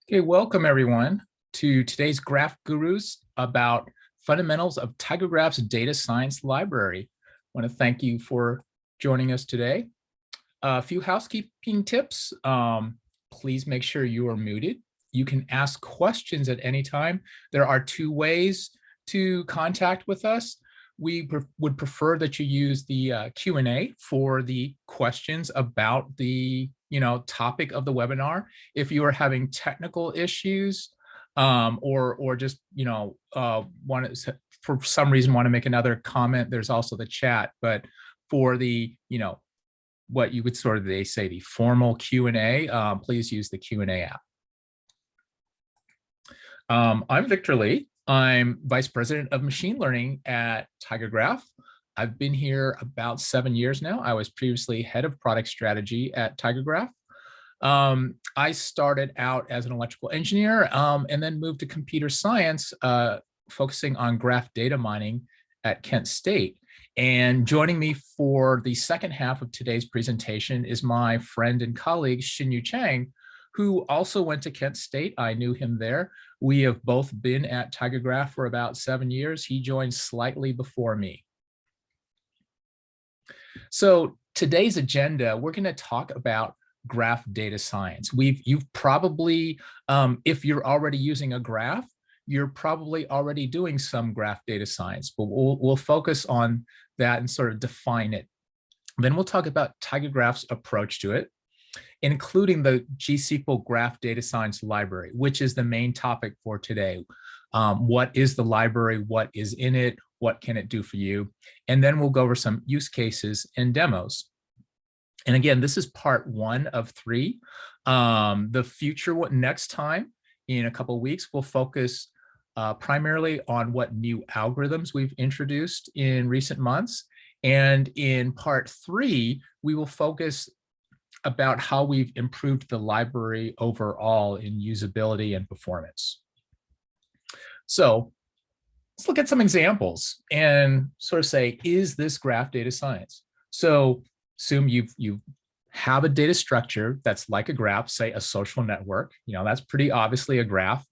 Okay, welcome everyone to today's Graph Gurus about fundamentals of TigerGraph's data science library. I want to thank you for joining us today. A few housekeeping tips. Please make sure you are muted. You can ask questions at any time. There are two ways to contact with us. We would prefer that you use the Q&A for the questions about the topic of the webinar. If you are having technical issues or just for some reason want to make another comment, there's also the chat. But for the what you would they say the formal Q&A, please use the Q&A app. I'm Victor Lee. I'm Vice President of Machine Learning at TigerGraph. I've been here about 7 years now. I was previously head of product strategy at TigerGraph. I started out as an electrical engineer and then moved to computer science, focusing on graph data mining at Kent State. And joining me for the second half of today's presentation is my friend and colleague, Xinyu Chang, who also went to Kent State. I knew him there. We have both been at TigerGraph for about 7 years. He joined slightly before me. So today's agenda, we're going to talk about graph data science. You've probably, if you're already using a graph, you're probably already doing some graph data science, but we'll focus on that and sort of define it. Then we'll talk about TigerGraph's approach to it, including the GSQL graph data science library, which is the main topic for today. What is the library? What is in it? What can it do for you? And then we'll go over some use cases and demos. And again, this is part 1 of 3. The future, next time, in a couple of weeks, we'll focus primarily on what new algorithms we've introduced in recent months. And in part 3, we will focus about how we've improved the library overall in usability and performance. So let's look at some examples and sort of say, is this graph data science? So assume you have a data structure that's like a graph, say a social network. That's pretty obviously a graph.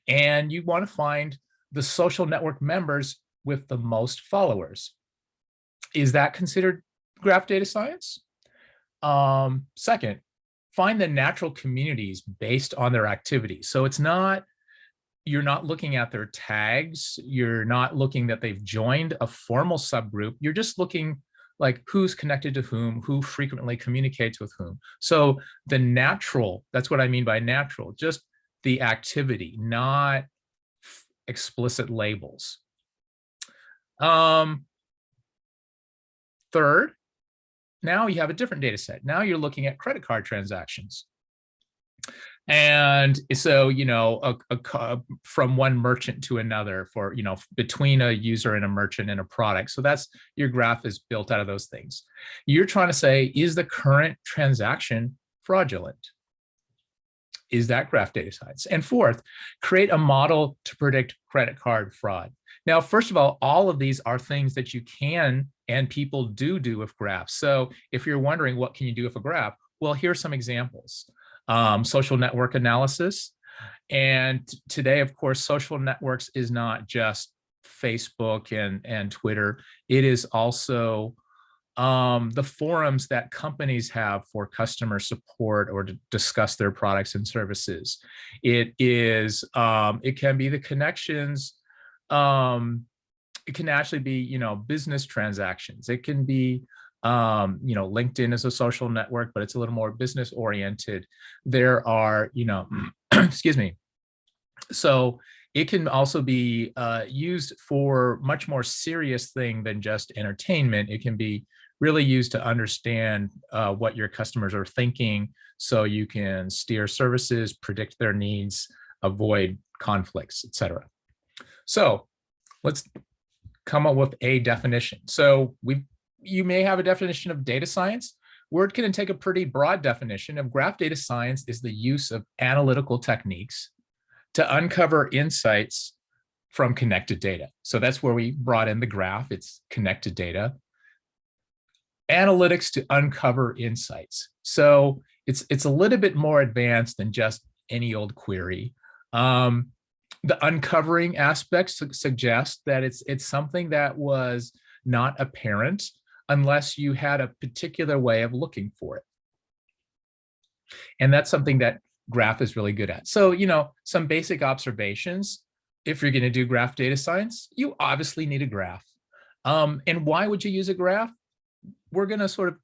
And you want to find the social network members with the most followers. Is that considered graph data science? Second, find the natural communities based on their activities. So you're not looking at their tags. You're not looking that they've joined a formal subgroup. You're just looking like who's connected to whom, who frequently communicates with whom. So the natural, that's what I mean by natural, just the activity, not explicit labels. Third, now you have a different data set. Now you're looking at credit card transactions. And so, from one merchant to another for, between a user and a merchant and a product. So that's your graph is built out of those things. You're trying to say, is the current transaction fraudulent? Is that graph data science? And fourth, create a model to predict credit card fraud. Now, first of all of these are things that you can and people do with graphs. So if you're wondering what can you do with a graph, well, here's some examples. Social network analysis. And today, of course, social networks is not just Facebook and Twitter. It is also the forums that companies have for customer support or to discuss their products and services. It can be the connections. It can actually be, business transactions. It can be, LinkedIn is a social network, but it's a little more business oriented. There are, excuse me. So it can also be used for much more serious thing than just entertainment. It can be really used to understand what your customers are thinking, so you can steer services, predict their needs, avoid conflicts, etc. So let's come up with a definition. So you may have a definition of data science. We're going to take a pretty broad definition of graph data science is the use of analytical techniques to uncover insights from connected data. So that's where we brought in the graph. It's connected data. Analytics to uncover insights. So it's a little bit more advanced than just any old query. The uncovering aspects suggest that it's something that was not apparent unless you had a particular way of looking for it. And that's something that graph is really good at. So, some basic observations. If you're going to do graph data science, you obviously need a graph. And why would you use a graph? We're going to sort of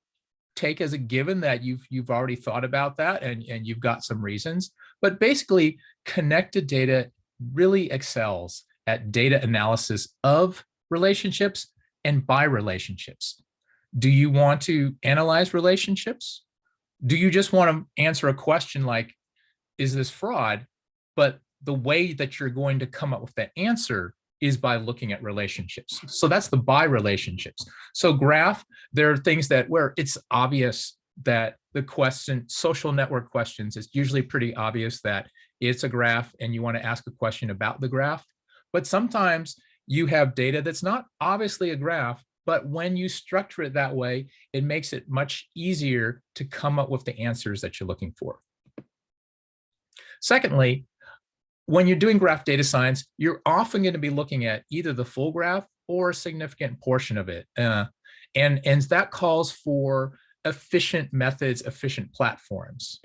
take as a given that you've already thought about that and you've got some reasons. But basically, connected data really excels at data analysis of relationships and by relationships. Do you want to analyze relationships? Do you just want to answer a question like, is this fraud? But the way that you're going to come up with that answer is by looking at relationships. So that's the by relationships. So graph, there are things that where it's obvious that the question, social network questions, it's usually pretty obvious that it's a graph and you want to ask a question about the graph. But sometimes you have data that's not obviously a graph, but when you structure it that way, it makes it much easier to come up with the answers that you're looking for. Secondly, when you're doing graph data science, you're often going to be looking at either the full graph or a significant portion of it. And that calls for efficient methods, efficient platforms.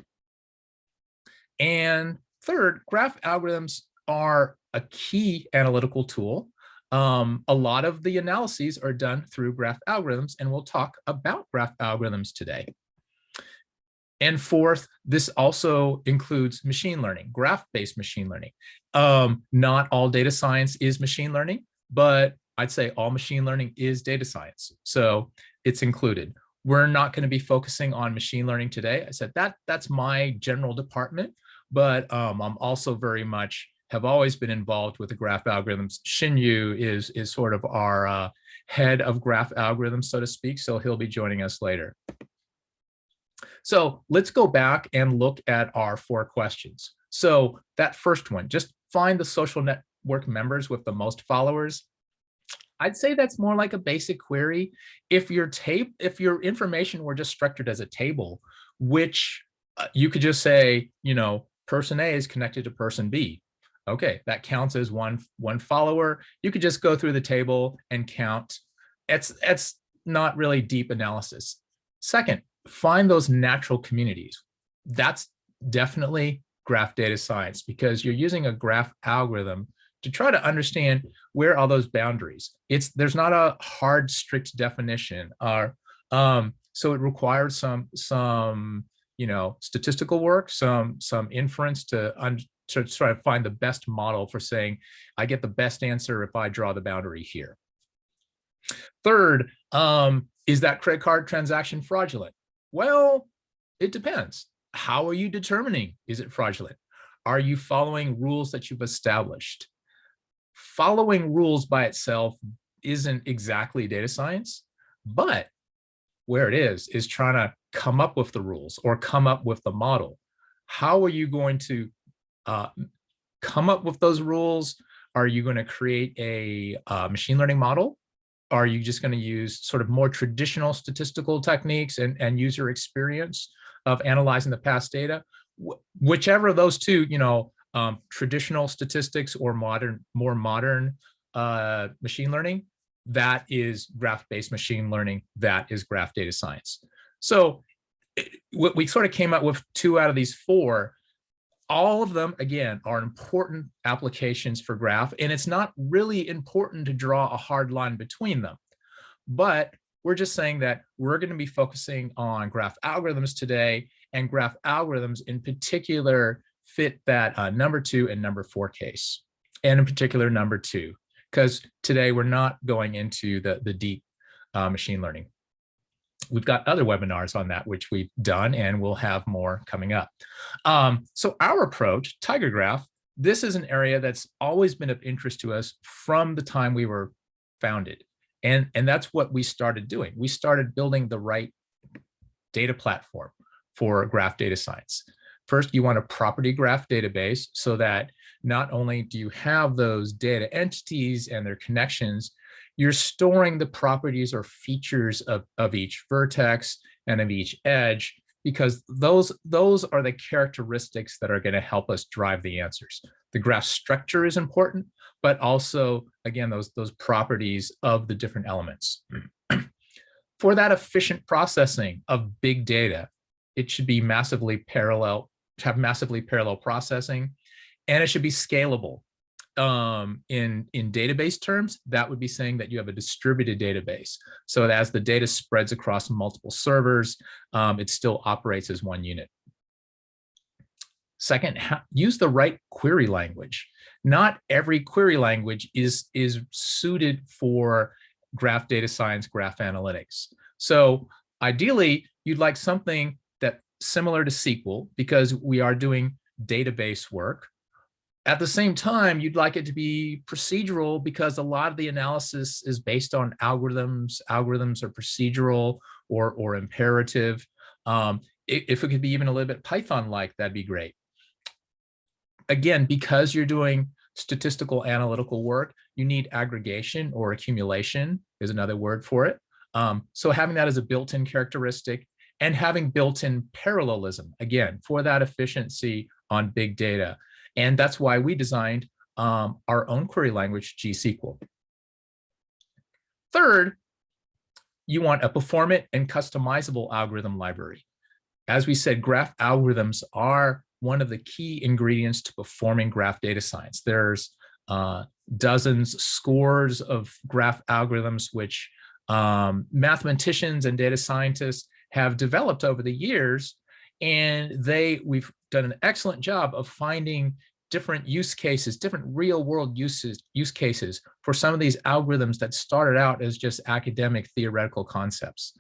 And third, graph algorithms are a key analytical tool. A lot of the analyses are done through graph algorithms, and we'll talk about graph algorithms today. And fourth, this also includes machine learning, graph-based machine learning. Not all data science is machine learning, but I'd say all machine learning is data science. So it's included. We're not going to be focusing on machine learning today. I said that's my general department, but I'm also very much have always been involved with the graph algorithms. Xinyu is sort of our head of graph algorithms, so to speak. So he'll be joining us later. So let's go back and look at our 4 questions. So that first one, just find the social network members with the most followers. I'd say that's more like a basic query. If your information were just structured as a table, which you could just say, person A is connected to person B. Okay, that counts as one follower. You could just go through the table and count. It's not really deep analysis. Second, find those natural communities. That's definitely graph data science because you're using a graph algorithm to try to understand where are those boundaries. There's not a hard, strict definition. So it requires some statistical work, some inference to try to find the best model for saying I get the best answer if I draw the boundary here. Third, is that credit card transaction fraudulent? Well, it depends. How are you determining is it fraudulent? Are you following rules that you've established? Following rules by itself isn't exactly data science, but where it is trying to come up with the rules or come up with the model. How are you going to come up with those rules? Are you going to create a machine learning model? Are you just going to use sort of more traditional statistical techniques and user experience of analyzing the past data? Whichever of those two, traditional statistics or more modern machine learning, that is graph-based machine learning, that is graph data science. So we sort of came up with 2 out of these 4. All of them, again, are important applications for graph, and it's not really important to draw a hard line between them. But we're just saying that we're going to be focusing on graph algorithms today, and graph algorithms in particular fit that number 2 and number 4 case, and in particular number 2, because today we're not going into the deep machine learning. We've got other webinars on that, which we've done, and we'll have more coming up. So our approach, TigerGraph, this is an area that's always been of interest to us from the time we were founded. And that's what we started doing. We started building the right data platform for graph data science. First, you want a property graph database so that not only do you have those data entities and their connections, you're storing the properties or features of each vertex and of each edge because those are the characteristics that are going to help us drive the answers. The graph structure is important, but also, again, those properties of the different elements. For that efficient processing of big data, it should be massively parallel, have massively parallel processing, and it should be scalable. In database terms, that would be saying that you have a distributed database. So that as the data spreads across multiple servers, it still operates as one unit. Second, use the right query language. Not every query language is suited for graph data science, graph analytics. So ideally, you'd like something that similar to SQL, because we are doing database work. At the same time, you'd like it to be procedural, because a lot of the analysis is based on algorithms. Algorithms are procedural or imperative. If it could be even a little bit Python-like, that'd be great. Again, because you're doing statistical analytical work, you need aggregation, or accumulation is another word for it. So having that as a built-in characteristic, and having built-in parallelism, again, for that efficiency on big data. And that's why we designed our own query language, GSQL. Third, you want a performant and customizable algorithm library. As we said, graph algorithms are one of the key ingredients to performing graph data science. There's dozens, scores of graph algorithms which mathematicians and data scientists have developed over the years, and we've done an excellent job of finding different use cases, different real world use cases for some of these algorithms that started out as just academic theoretical concepts.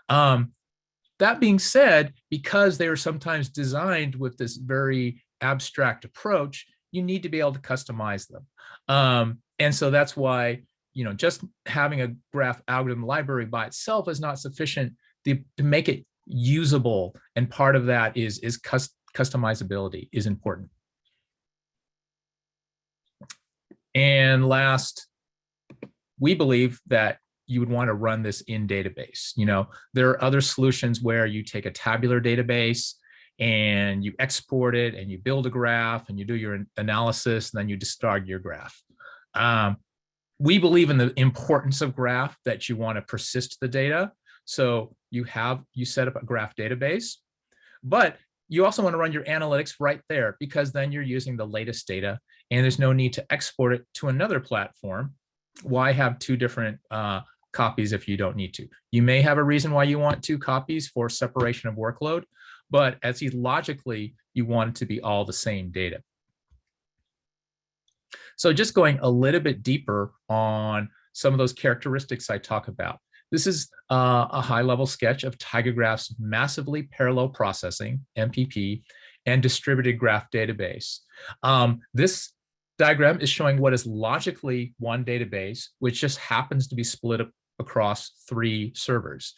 That being said, because they are sometimes designed with this very abstract approach, you need to be able to customize them. And so that's why, just having a graph algorithm library by itself is not sufficient to make it usable. And part of that is customizability is important. And last, we believe that you would want to run this in database. There are other solutions where you take a tabular database and you export it and you build a graph and you do your analysis and then you discard your graph. We believe in the importance of graph, that you want to persist the data. So you set up a graph database, but you also want to run your analytics right there, because then you're using the latest data and there's no need to export it to another platform. Why have two different copies if you don't need to? You may have a reason why you want two copies for separation of workload, but as logically, you want it to be all the same data. So just going a little bit deeper on some of those characteristics I talk about. This is a high-level sketch of TigerGraph's massively parallel processing, MPP, and distributed graph database. This diagram is showing what is logically one database, which just happens to be split up across 3 servers.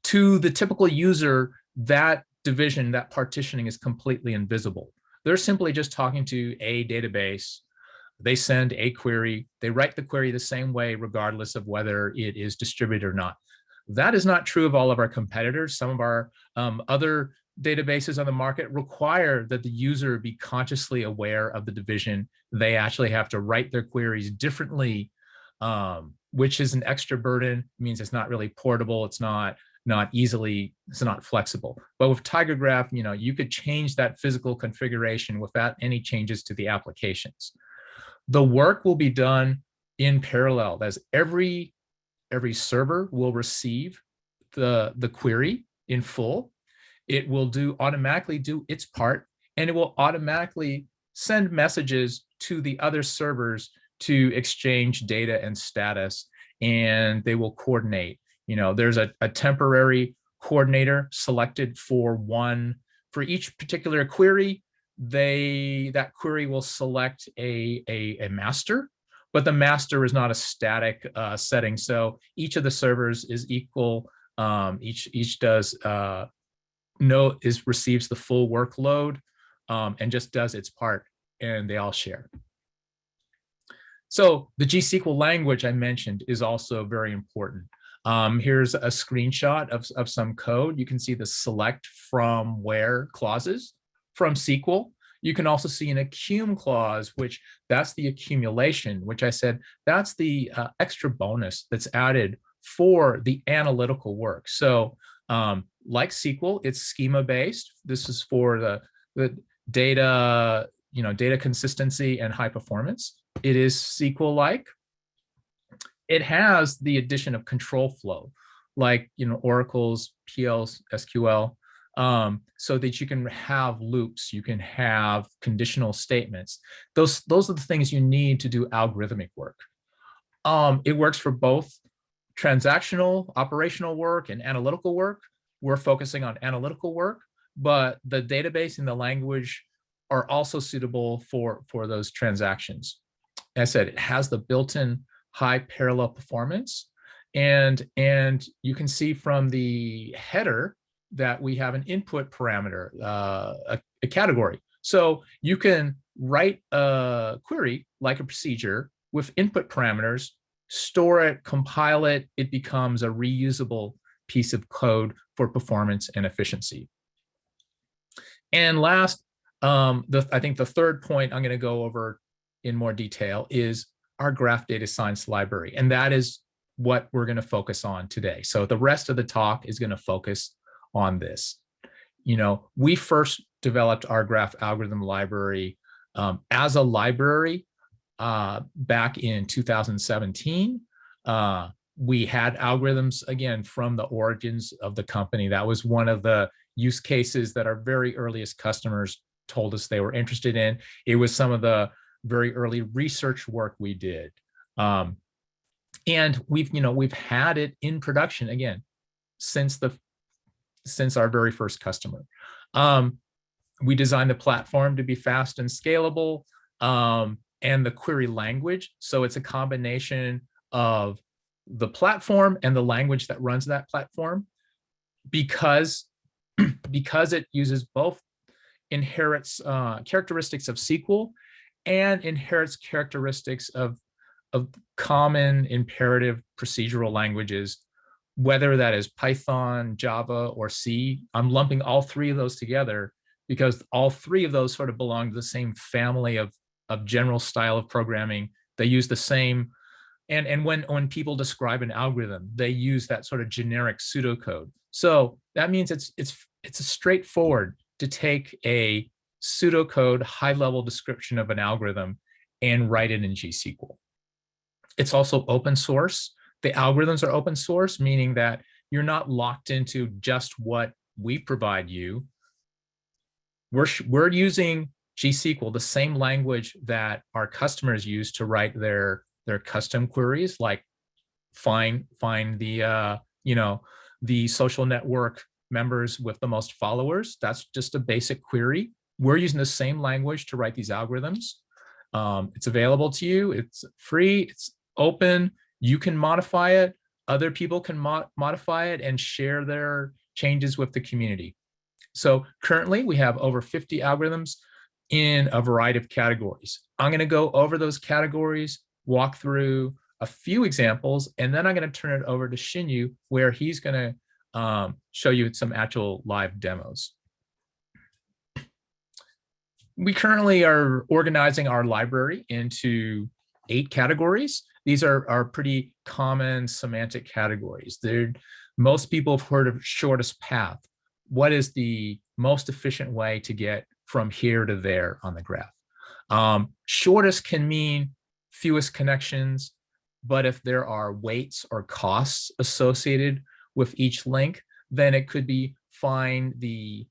To the typical user, that division, that partitioning is completely invisible. They're simply just talking to a database. They send a query, they write the query the same way, regardless of whether it is distributed or not. That is not true of all of our competitors. Some of our other databases on the market require that the user be consciously aware of the division. They actually have to write their queries differently, which is an extra burden. It means it's not really portable. It's not flexible. But with TigerGraph, you could change that physical configuration without any changes to the applications. The work will be done in parallel, as every server will receive the query in full. It will automatically do its part, and it will automatically send messages to the other servers to exchange data and status, and they will coordinate. There's a temporary coordinator selected for each particular query. That query will select a master, but the master is not a static setting. So each of the servers is equal. Each does receives the full workload and just does its part, and they all share. So the GSQL language I mentioned is also very important. Here's a screenshot of some code. You can see the select from where clauses from SQL. You can also see an accum clause, which that's the accumulation, which I said that's the extra bonus that's added for the analytical work. So like SQL, it's schema based. This is for the data, data consistency and high performance. It is SQL-like. It has the addition of control flow, like Oracle's PL/SQL, so that you can have loops, you can have conditional statements. Those are the things you need to do algorithmic work. It works for both transactional, operational work and analytical work. We're focusing on analytical work, but the database and the language are also suitable for those transactions. As I said, it has the built-in high parallel performance. And you can see from the header that we have an input parameter, a category. So you can write a query like a procedure with input parameters, store it, compile it, it becomes a reusable piece of code for performance and efficiency. And last, I think the third point I'm going to go over in more detail is our graph data science library. And that is what we're going to focus on today. So the rest of the talk is going to focus on this. We first developed our graph algorithm library as a library back in 2017. We had algorithms, again, from the origins of the company. That was one of the use cases that our very earliest customers told us they were interested in. It was some of the very early research work we did. And we've had it in production, again, since our very first customer. We designed the platform to be fast and scalable, and the query language. So it's a combination of the platform and the language that runs that platform, because it uses both inherits characteristics of SQL and inherits characteristics of common imperative procedural languages, whether that is Python, Java, or C. I'm lumping all three of those together because all three of those sort of belong to the same family of general style of programming. They use the same, and when people describe an algorithm, they use that sort of generic pseudocode. So that means it's a straightforward to take a pseudocode high-level description of an algorithm and write it in GSQL. It's also open source. The algorithms are open source, meaning that you're not locked into just what we provide you. We're using GSQL, the same language that our customers use to write their custom queries, like find the the social network members with the most followers. That's just a basic query. We're using the same language to write these algorithms. It's available to you. It's free. It's open. You can modify it. Other people can modify it and share their changes with the community. So currently we have over 50 algorithms in a variety of categories. I'm going to go over those categories, walk through a few examples, and then I'm going to turn it over to Xinyu, where he's going to show you some actual live demos. We currently are organizing our library into 8 categories. These are pretty common semantic categories. Most people have heard of shortest path. What is the most efficient way to get from here to there on the graph? Shortest can mean fewest connections, but if there are weights or costs associated with each link, then it could be find the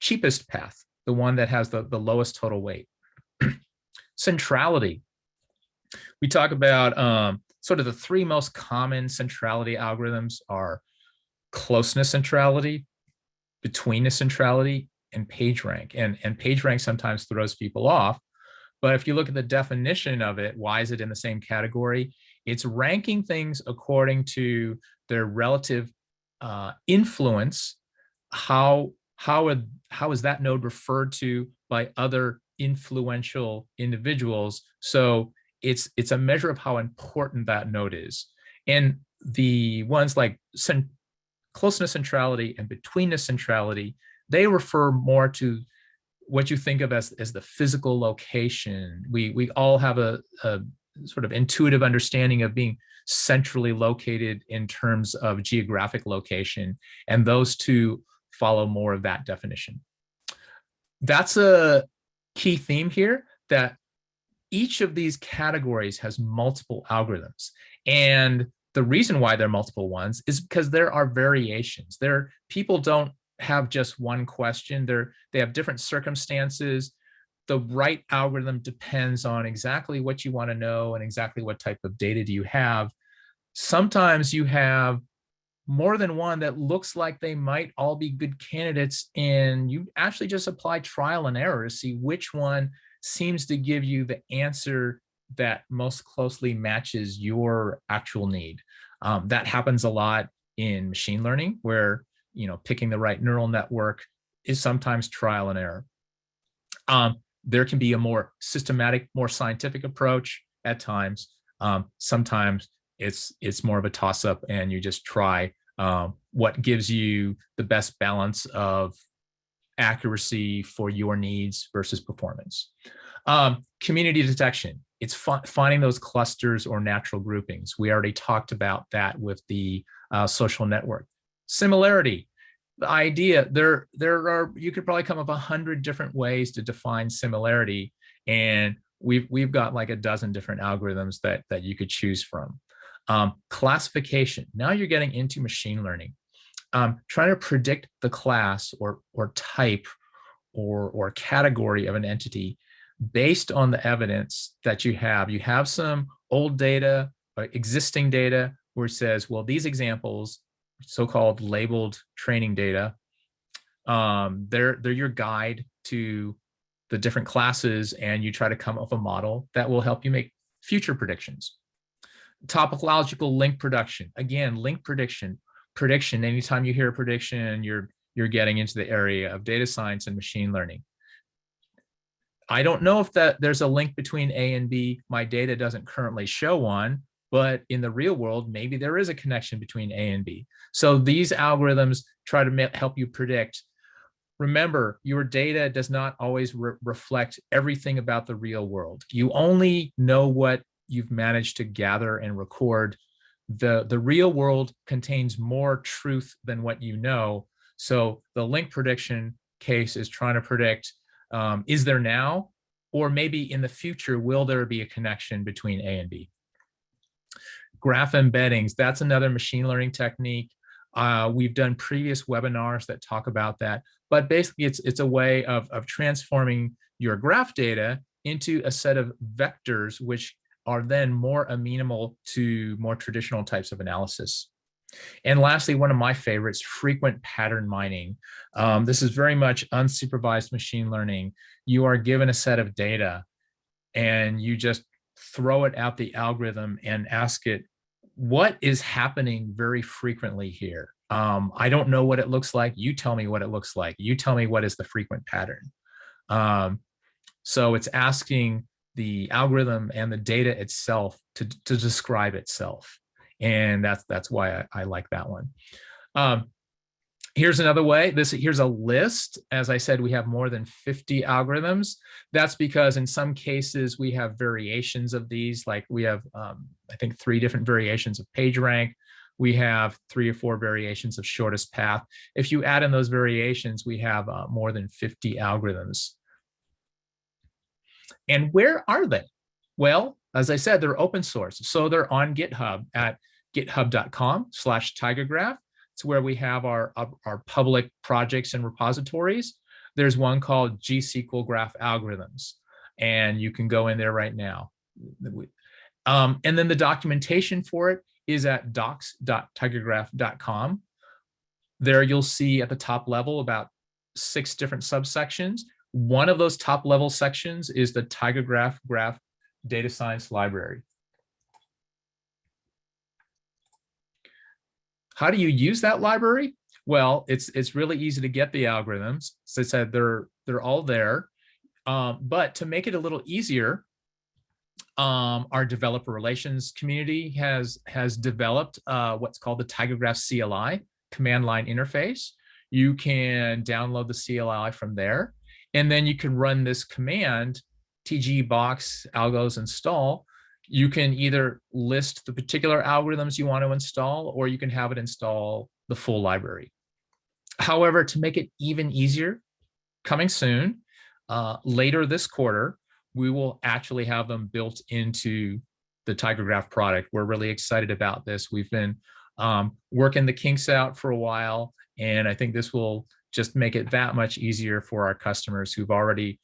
cheapest path, the one that has the lowest total weight. Centrality. We talk about sort of the 3 most common centrality algorithms are closeness centrality, betweenness centrality, and PageRank. And PageRank sometimes throws people off, but if you look at the definition of it, why is it in the same category? It's ranking things according to their relative influence. How is that node referred to by other influential individuals? So it's a measure of how important that node is. And the ones like closeness centrality and betweenness centrality, they refer more to what you think of as the physical location. We all have a sort of intuitive understanding of being centrally located in terms of geographic location, and those two follow more of that definition. That's a key theme here, that each of these categories has multiple algorithms. And the reason why there are multiple ones is because there are variations. People don't have just one question. They have different circumstances. The right algorithm depends on exactly what you want to know and exactly what type of data do you have. Sometimes you have more than one that looks like they might all be good candidates, and you actually just apply trial and error to see which one seems to give you the answer that most closely matches your actual need. That happens a lot in machine learning, where picking the right neural network is sometimes trial and error. There can be a more systematic, more scientific approach at times. Sometimes it's more of a toss-up, and you just try what gives you the best balance of accuracy for your needs versus performance. Community detection. It's finding those clusters or natural groupings. We already talked about that with the social network. Similarity. The idea, you could probably come up 100 different ways to define similarity, and we've got like a dozen different algorithms that you could choose from. Classification. Now you're getting into machine learning. Trying to predict the class or type or category of an entity based on the evidence that you have. You have some old data, existing data, where it says, well, these examples, so-called labeled training data, they're your guide to the different classes, and you try to come up with a model that will help you make future predictions. Topological link production. Again, link prediction. Anytime you hear a prediction, you're getting into the area of data science and machine learning. I don't know if there's a link between A and B. My data doesn't currently show one, but in the real world, maybe there is a connection between A and B. So these algorithms try to help you predict. Remember, your data does not always reflect everything about the real world. You only know what you've managed to gather and record. The real world contains more truth than what you know. So the link prediction case is trying to predict, is there now, or maybe in the future, will there be a connection between A and B? Graph embeddings, that's another machine learning technique. We've done previous webinars that talk about that, but basically it's a way of transforming your graph data into a set of vectors, which are then more amenable to more traditional types of analysis. And lastly, one of my favorites, frequent pattern mining. This is very much unsupervised machine learning. You are given a set of data, and you just throw it at the algorithm and ask it, what is happening very frequently here? I don't know what it looks like. You tell me what it looks like. You tell me what is the frequent pattern. So it's asking the algorithm and the data itself to describe itself. And that's why I like that one. Here's another way. Here's a list. As I said, we have more than 50 algorithms. That's because in some cases we have variations of these. Like we have, I think, 3 different variations of PageRank. We have 3 or 4 variations of shortest path. If you add in those variations, we have more than 50 algorithms. And where are they? Well, as I said, they're open source. So they're on GitHub at github.com/TigerGraph. It's where we have our public projects and repositories. There's one called GSQL Graph Algorithms, and you can go in there right now. And then the documentation for it is at docs.tigergraph.com. There you'll see at the top level about 6 different subsections. One of those top level sections is the TigerGraph Graph Data Science Library. How do you use that library? Well, it's really easy to get the algorithms. As I said, they're all there. But to make it a little easier, our developer relations community has developed what's called the TigerGraph CLI, command line interface. You can download the CLI from there, and then you can run this command, tgbox algos install. You can either list the particular algorithms you want to install, or you can have it install the full library. However, to make it even easier, coming soon, later this quarter, we will actually have them built into the TigerGraph product. We're really excited about this. We've been working the kinks out for a while, and I think this will just make it that much easier for our customers who've already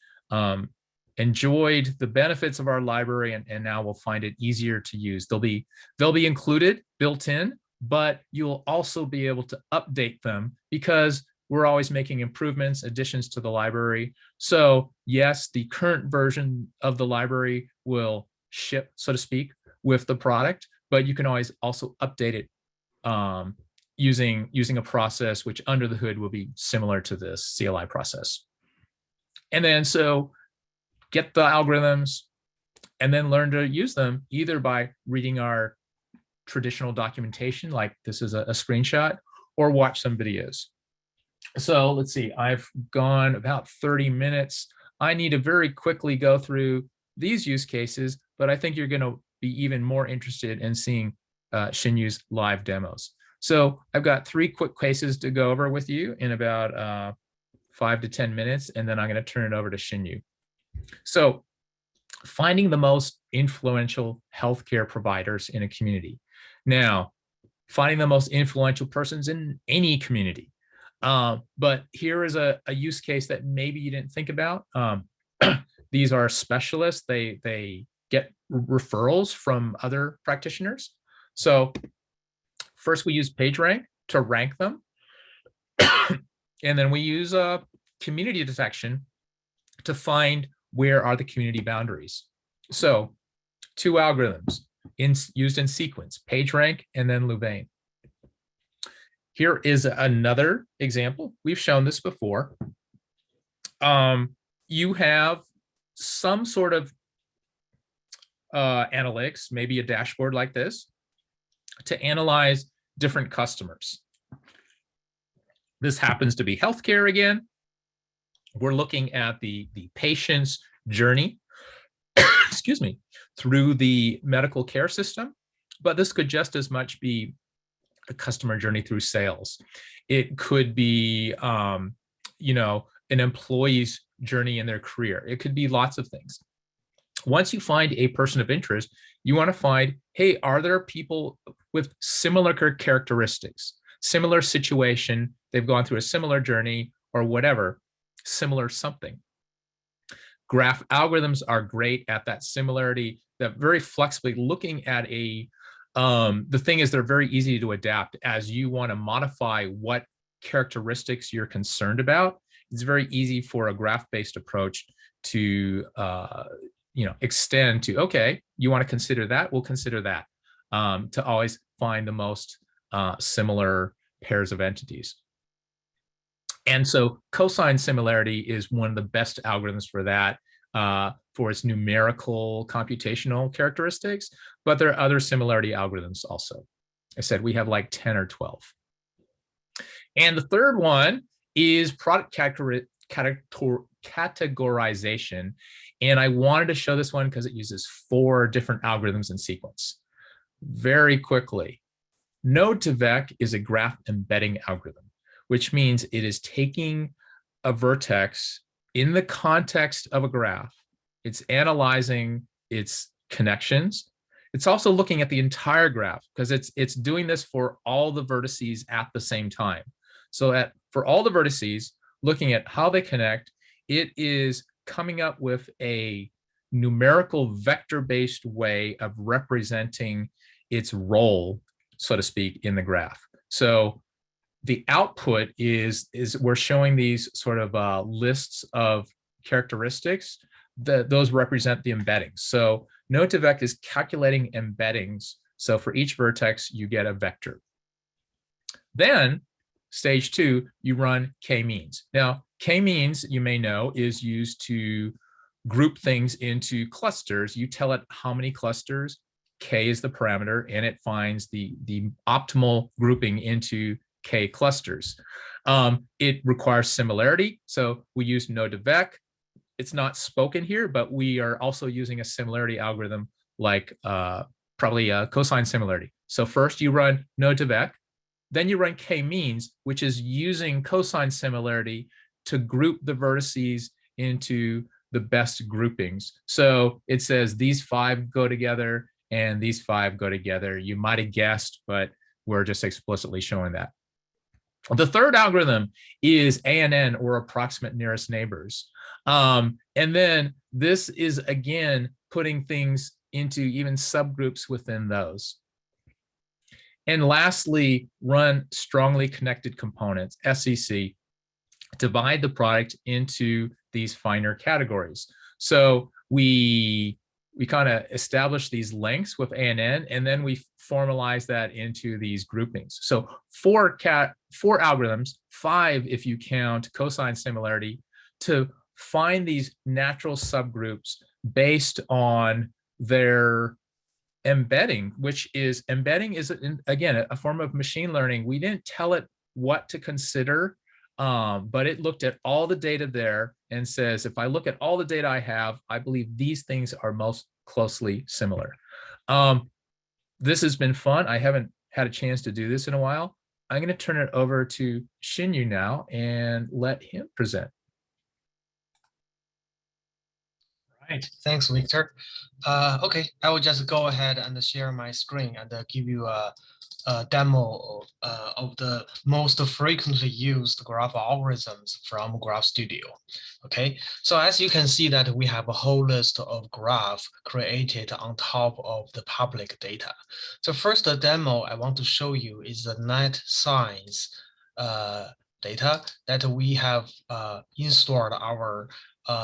enjoyed the benefits of our library, and now will find it easier to use. They'll be included, built in, but you'll also be able to update them because we're always making improvements, additions to the library. So yes, the current version of the library will ship, so to speak, with the product, but you can always also update it using a process which under the hood will be similar to this CLI process. And then so get the algorithms and then learn to use them either by reading our traditional documentation, like this is a screenshot, or watch some videos. So let's see, I've gone about 30 minutes. I need to very quickly go through these use cases, but I think you're going to be even more interested in seeing Xinyu's live demos. So I've got 3 quick cases to go over with you in about 5 to 10 minutes, and then I'm going to turn it over to Xinyu. So finding the most influential healthcare providers in a community. Now, finding the most influential persons in any community. But here is a use case that maybe you didn't think about. These are specialists. They get referrals from other practitioners. So first we use PageRank to rank them. And then we use community detection to find where are the community boundaries. So 2 algorithms used in sequence, PageRank and then Louvain. Here is another example. We've shown this before. You have some sort of analytics, maybe a dashboard like this, to analyze different customers. This happens to be healthcare again. We're looking at the patient's journey, excuse me, through the medical care system, but this could just as much be a customer journey through sales. It could be, you know, an employee's journey in their career. It could be lots of things. Once you find a person of interest, you want to find, hey, are there people with similar characteristics, similar situation, they've gone through a similar journey or whatever, similar something. Graph algorithms are great at that similarity, that very flexibly looking at a, the thing is they're very easy to adapt as you want to modify what characteristics you're concerned about. It's very easy for a graph-based approach to, you know, extend to, okay, you want to consider that, we'll consider that, to always find the most similar pairs of entities. And so cosine similarity is one of the best algorithms for that, for its numerical computational characteristics, but there are other similarity algorithms also. I said we have like 10 or 12. And the third one is product categorization. And I wanted to show this one because it uses 4 different algorithms in sequence. Very quickly, node-to-vec is a graph embedding algorithm, which means it is taking a vertex in the context of a graph. It's analyzing its connections. It's also looking at the entire graph because it's doing this for all the vertices at the same time. So for all the vertices, looking at how they connect, it is coming up with a numerical vector-based way of representing its role, so to speak, in the graph. So the output is we're showing these sort of lists of characteristics that those represent the embeddings. So node-to-vec is calculating embeddings. So for each vertex, you get a vector. Then stage 2, you run k-means. Now, k-means, you may know, is used to group things into clusters. You tell it how many clusters, K is the parameter, and it finds the optimal grouping into K clusters. It requires similarity. So we use node2vec. It's not spoken here, but we are also using a similarity algorithm like probably a cosine similarity. So first you run node2vec, then you run k-means, which is using cosine similarity to group the vertices into the best groupings. So it says these 5 go together and these 5 go together. You might have guessed, but we're just explicitly showing that. The third algorithm is ANN, or approximate nearest neighbors. And then this is, again, putting things into even subgroups within those. And lastly, run strongly connected components, SCC, divide the product into these finer categories. So we kind of establish these lengths with ANN, and then we formalize that into these groupings. So 4 algorithms, 5 if you count cosine similarity, to find these natural subgroups based on their embedding, which is again a form of machine learning. We didn't tell it what to consider, but it looked at all the data there and says, if I look at all the data I have, I believe these things are most closely similar. This has been fun. I haven't had a chance to do this in a while. I'm going to turn it over to Xinyu now and let him present. Right, thanks, Victor. Okay, I will just go ahead and share my screen and give you a demo of the most frequently used graph algorithms from Graph Studio. Okay, so as you can see that we have a whole list of graph created on top of the public data. So first, the demo I want to show you is the net science data that we have installed our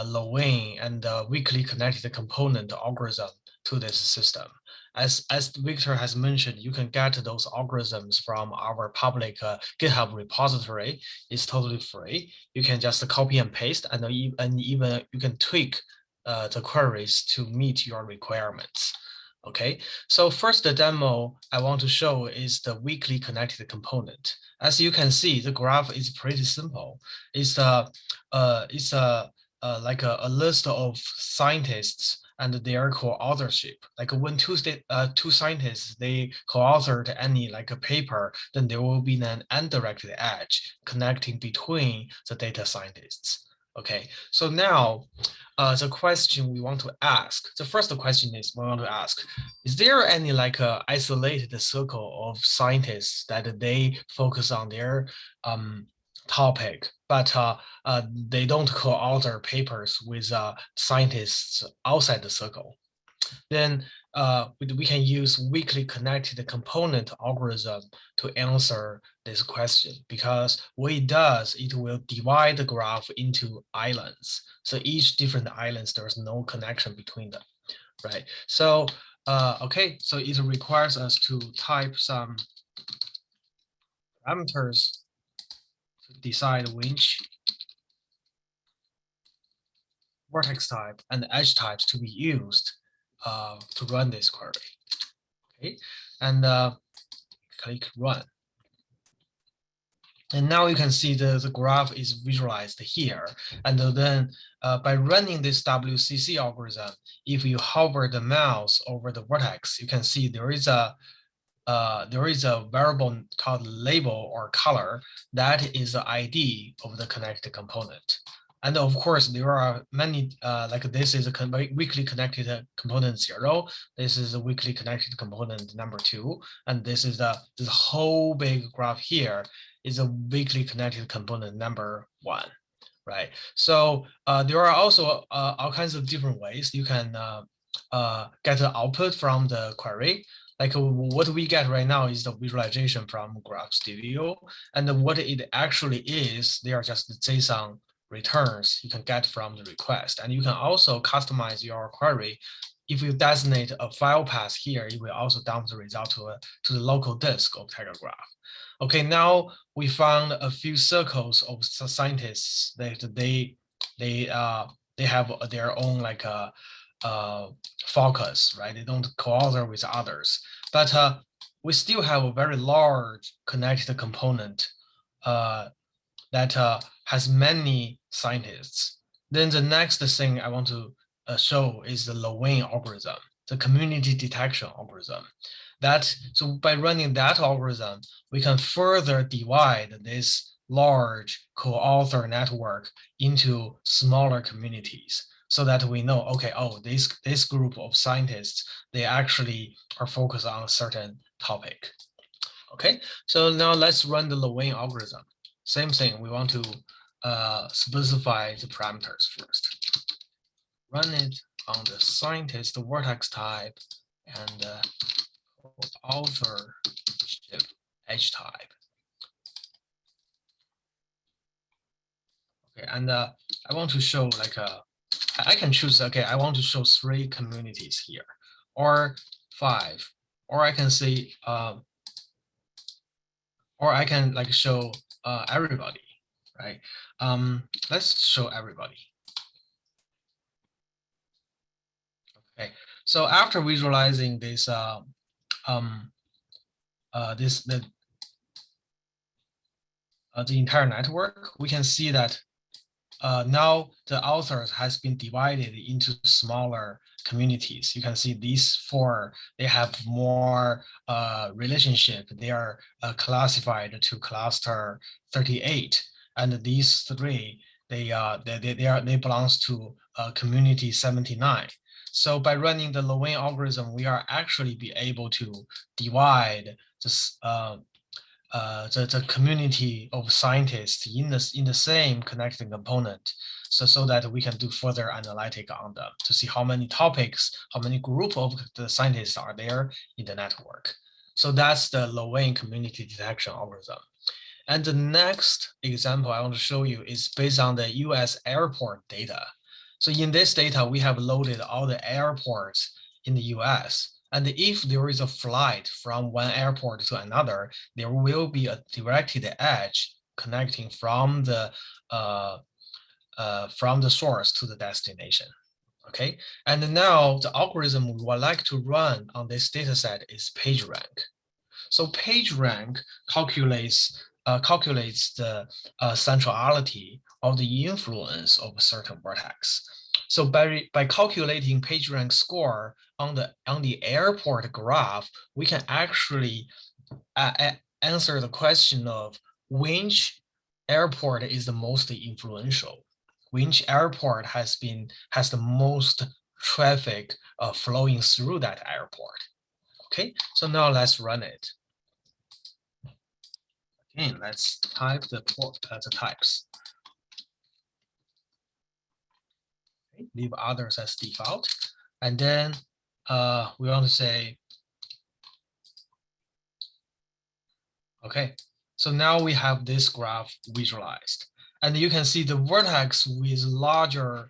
Louvain and weakly connected component algorithm to this system. As Victor has mentioned, you can get those algorithms from our public GitHub repository. It's totally free. You can just copy and paste, and even you can tweak the queries to meet your requirements. Okay, so first the demo I want to show is the weakly connected component. As you can see, the graph is pretty simple. It's like a list of scientists and their co-authorship. Like when two scientists, they co-authored any like a paper, then there will be an undirected edge connecting between the data scientists. Okay, so now the question we want to ask, the first question is we want to ask, is there any like a isolated circle of scientists that they focus on their topic, but they don't co-author papers with scientists outside the circle? Then we can use weakly connected component algorithm to answer this question, because what it does, it will divide the graph into islands. So each different islands, there's no connection between them, right? So, okay, so it requires us to type some parameters to decide which vertex type and edge types to be used to run this query. Okay, and click run. And now you can see the graph is visualized here. And then by running this WCC algorithm, if you hover the mouse over the vertex, you can see there is a variable called label or color that is the ID of the connected component. And of course, there are many, like this is a weakly connected component 0. This is a weakly connected component number 2. And this is this whole big graph here is a weakly connected component number 1, right? So there are also all kinds of different ways you can get the output from the query. Like what we get right now is the visualization from Graph Studio. And what it actually is, they are just the JSON returns you can get from the request. And you can also customize your query. If you designate a file path here, it will also dump the result to the local disk of TigerGraph. Okay, now we found a few circles of scientists that they they have their own like focus, right? They don't co-author with others, but we still have a very large connected component that has many scientists. Then the next thing I want to show is the Louvain algorithm, the community detection algorithm. So by running that algorithm, we can further divide this large co-author network into smaller communities so that we know, okay, oh, this group of scientists, they actually are focused on a certain topic. Okay, so now let's run the Louvain algorithm. Same thing, we want to specify the parameters first. Run it on the scientist vertex type and authorship edge type. Okay, and I want to show like I can choose, okay, I want to show 3 communities here, or 5, or I can say, or I can like show everybody, right? Let's show everybody. Okay, so after visualizing this, the entire network, we can see that now the authors has been divided into smaller communities. You can see these 4, they have more relationship. They are classified to cluster 38, and these 3 they belongs to community 79. So by running the Louvain algorithm, we are actually be able to divide this the community of scientists in the same connecting component, so that we can do further analytic on them to see how many topics, how many group of the scientists are there in the network. So that's the Louvain community detection algorithm. And the next example I want to show you is based on the US airport data. So in this data, we have loaded all the airports in the US. And if there is a flight from one airport to another, there will be a directed edge connecting from the source to the destination. Okay, and now the algorithm we would like to run on this data set is PageRank. So PageRank calculates the centrality of the influence of a certain vertex. So by calculating PageRank score on the airport graph, we can actually answer the question of which airport is the most influential, which airport has the most traffic flowing through that airport. Okay, so now let's run it. Again, let's type the types. Okay, leave others as default. And then we want to say, okay, so now we have this graph visualized. And you can see the vertex with larger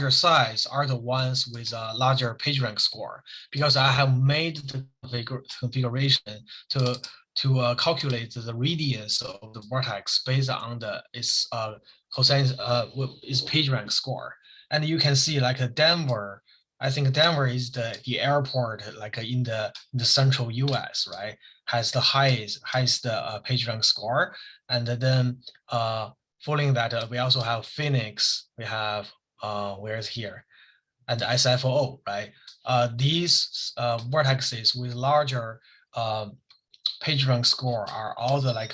size are the ones with a larger PageRank score, because I have made the configuration to calculate the radius of the vertex based on its Cosine its PageRank score. And you can see like Denver, I think Denver is the airport like in the central US, right? Has the highest PageRank score. And then following that, we also have Phoenix, we have where's here, and SFO, right? These vertices with larger PageRank score are all the like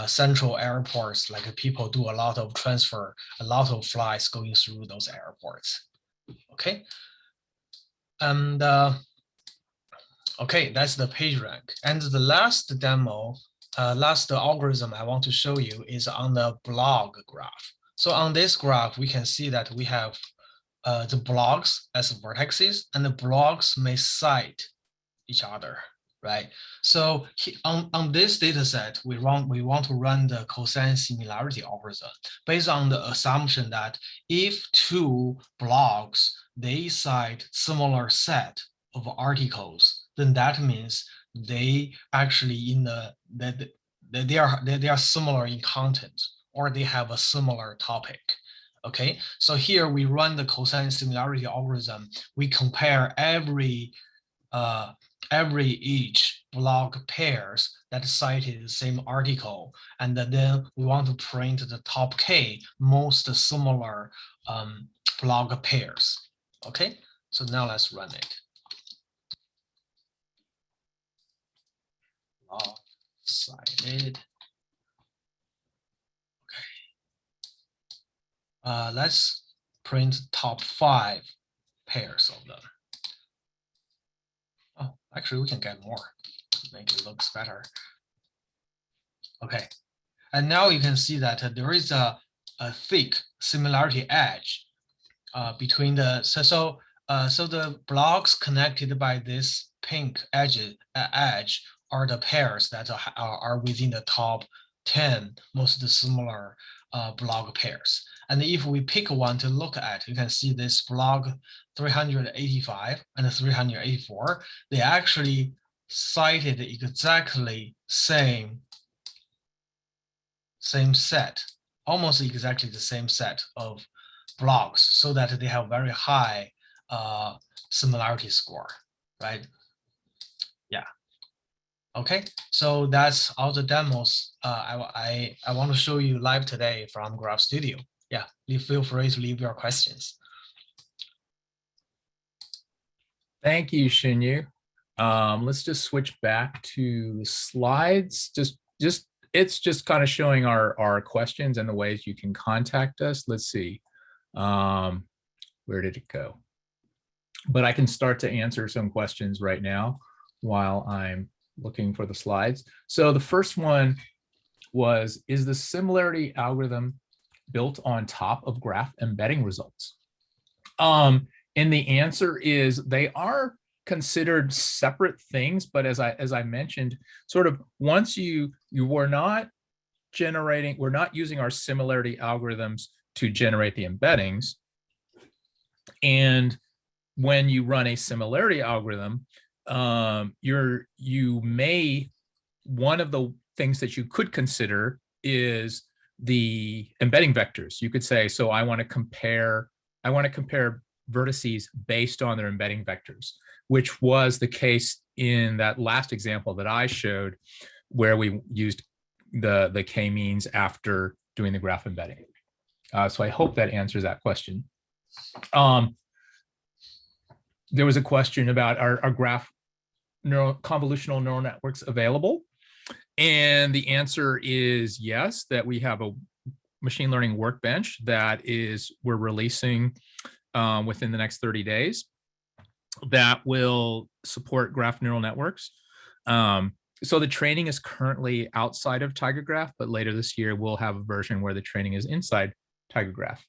central airports, like people do a lot of transfer, a lot of flights going through those airports. Okay, and okay, that's the PageRank. And the last demo, last algorithm I want to show you is on the blog graph. So on this graph, we can see that we have the blogs as vertices, and the blogs may cite each other, right? So on this data set, we want to run the cosine similarity algorithm based on the assumption that if 2 blogs, they cite similar set of articles, then that means they actually they are similar in content, or they have a similar topic. Okay, so here we run the cosine similarity algorithm. We compare every each blog pairs that cited the same article, and then we want to print the top k most similar blog pairs. Okay, so now let's run it. Blog cited. Let's print top 5 pairs of them. Oh, actually, we can get more. Make it looks better. Okay, and now you can see that there is a thick similarity edge between the so the blocks connected by this pink edge are the pairs that are within the top 10 most similar blog pairs. And if we pick one to look at, you can see this blog 385 and 384, they actually cited exactly same set, almost exactly the same set of blogs, so that they have very high similarity score, right? Yeah. Okay, so that's all the demos I want to show you live today from Graph Studio. Yeah, feel free to leave your questions. Thank you, Xinyu. Let's just switch back to slides. It's just kind of showing our questions and the ways you can contact us. Let's see. Where did it go? But I can start to answer some questions right now while I'm looking for the slides. So the first one was, is the similarity algorithm built on top of graph embedding results? And the answer is they are considered separate things, but as I mentioned, sort of once you were not generating, we're not using our similarity algorithms to generate the embeddings. And when you run a similarity algorithm, you may, one of the things that you could consider is the embedding vectors. You could say, so I want to compare vertices based on their embedding vectors, which was the case in that last example that I showed, where we used the k-means after doing the graph embedding. So I hope that answers that question. There was a question about our graph convolutional neural networks available? And the answer is yes, that we have a machine learning workbench that we're releasing within the next 30 days that will support graph neural networks. So the training is currently outside of TigerGraph, but later this year we'll have a version where the training is inside TigerGraph.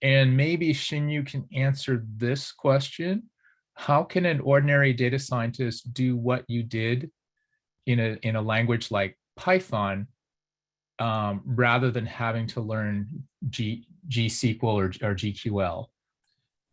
And maybe Xinyu can answer this question. How can an ordinary data scientist do what you did in a language like Python rather than having to learn GSQL or GQL?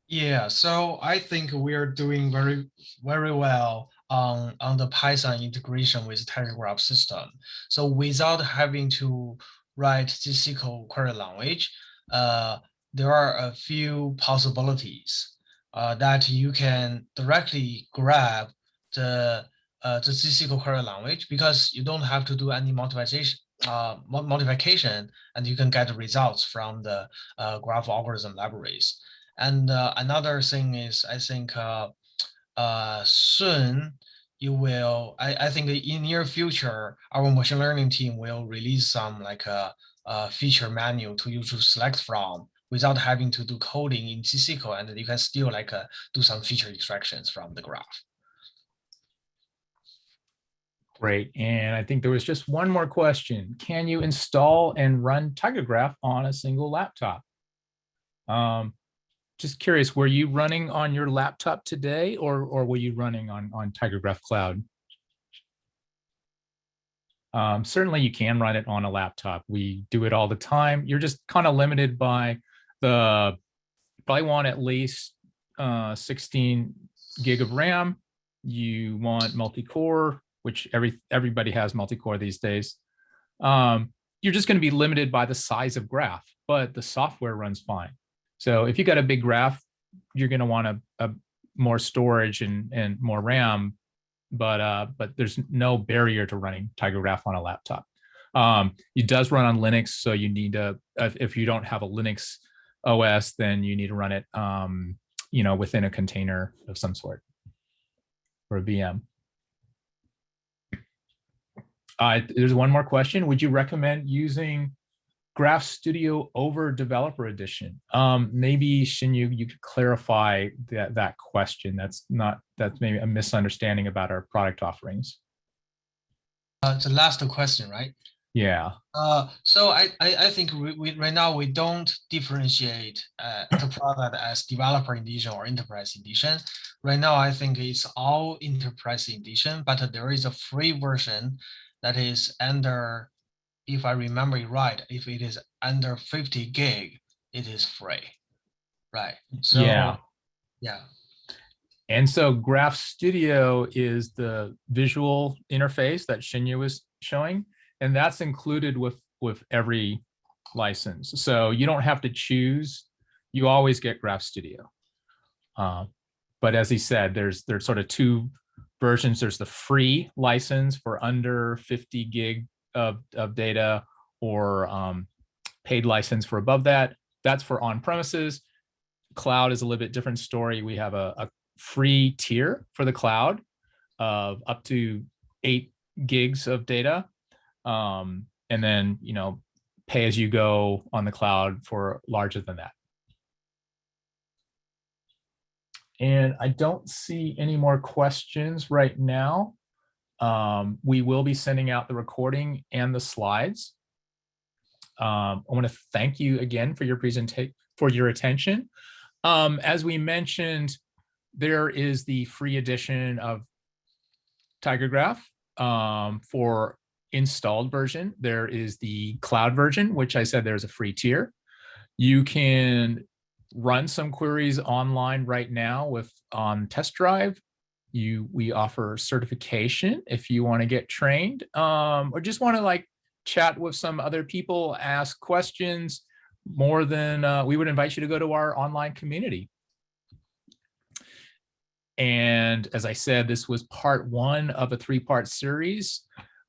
Yeah, so I think we're doing very, very well on the Python integration with TigerGraph system. So without having to write GSQL query language, there are a few possibilities that you can directly grab the GSQL query language, because you don't have to do any modification, and you can get the results from the graph algorithm libraries. And another thing is, I think soon you will, I think in near future, our machine learning team will release some like a feature menu to you to select from without having to do coding in GSQL, and you can still like do some feature extractions from the graph. Great. And I think there was just one more question. Can you install and run TigerGraph on a single laptop? Just curious, were you running on your laptop today, or were you running on TigerGraph Cloud? Certainly you can run it on a laptop. We do it all the time. You're just kind of limited by you probably want at least 16 gig of RAM. You want multi-core, which everybody has multi-core these days. you're just going to be limited by the size of graph, but the software runs fine. So if you got a big graph, you're going to want a more storage and more RAM, but there's no barrier to running TigerGraph on a laptop. It does run on Linux, so you need to, if you don't have a Linux OS, then you need to run it, within a container of some sort or a VM. There's one more question. Would you recommend using Graph Studio over Developer Edition? Maybe Xinyu, you could clarify that question. That's maybe a misunderstanding about our product offerings. The last question, right? Yeah. So I think we right now we don't differentiate the product as developer edition or enterprise edition. Right now, I think it's all enterprise edition, but there is a free version that is under, if I remember it right, if it is under 50 gig, it is free, right? So yeah. And so Graph Studio is the visual interface that Xinyu was showing, and that's included with every license. So you don't have to choose, you always get Graph Studio. But as he said, there's sort of two versions. There's the free license for under 50 gig of data, or paid license for above that. That's for on-premises. Cloud is a little bit different story. We have a free tier for the cloud of up to 8 gigs of data. And then, pay as you go on the cloud for larger than that. And I don't see any more questions right now. We will be sending out the recording and the slides. I want to thank you again for your presentation, for your attention. As we mentioned, there is the free edition of TigerGraph for installed version. There is the cloud version, which I said there's a free tier. You can run some queries online right now on Test Drive. We offer certification if you want to get trained, or just want to chat with some other people, ask questions. More than we would invite you to go to our online community. And as I said, this was part 1 of a 3-part series.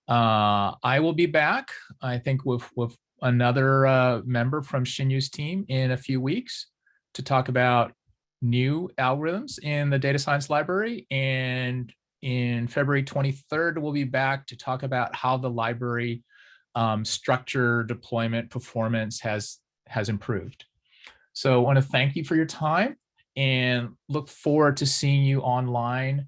I will be back, I think, with another member from Xinyu's team in a few weeks to talk about new algorithms in the data science library. And in February 23rd, we'll be back to talk about how the library structure, deployment, performance has improved. So I want to thank you for your time and look forward to seeing you online.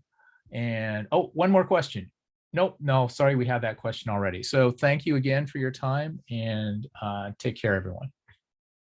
And one more question. Nope, no, sorry, we had that question already. So thank you again for your time, and take care, everyone.